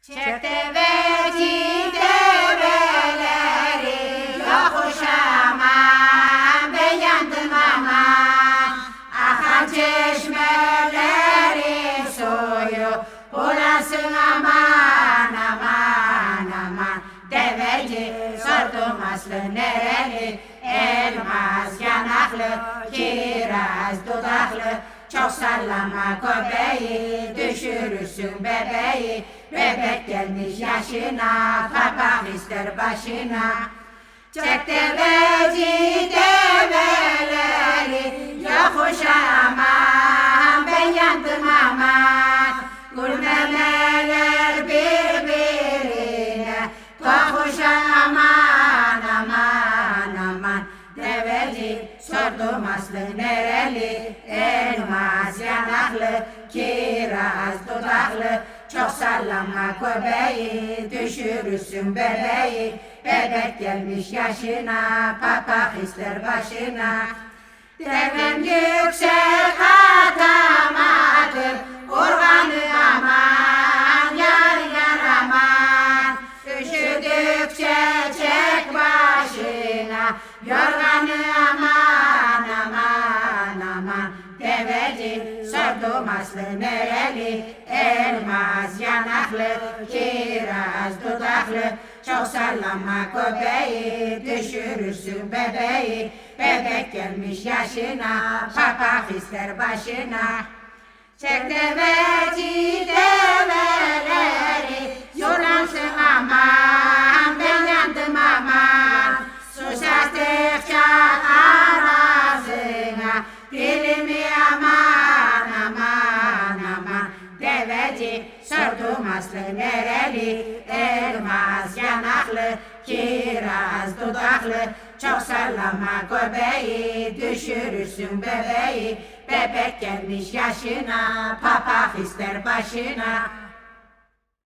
Çek deveci develeri yokuş aman ben yandım aman. Akan çeşmelerin suyu bulasın aman aman aman. Deveci sordum aslı nereli, elmas yanaklı, kiraz dudaklı. Çok sallama köpeği, düşürürsün bebeği. Bebek gelmiş yaşına, kapak ister başına. Çek deveci develeri, yokuş aman ben yandım aman. Gülmemeler birbirine, kokmuş aman aman aman. Deveci sordum aslı nereli, elmas yanaklı, kiraz dudaklı. Çok sallama köpeği, düşürürsün bebeği. Bebek gelmiş yaşına, papak ister başına. Devem yüksek atamadır, urganı aman, yar yar aman. Üşüdükçe çek başına, yorganı aman aman aman. Deveci sordum aslı nereli, elmas yanaklı, kiraz dudaklı. Çok sallama köpeği, düşürürsün bebeği. Bebek gelmiş yaşına, papak ister başına. Çek deveci develeri, yolansın aman ben yandım aman. Susadıkça arasına, dilimi aman aman aman. Deveci sordum aslı nereli, elmas yanaklı, kiraz dudaklı. Çok sallama köpeği, düşürürsün bebeği. Bebek gelmiş yaşına, papak ister başına.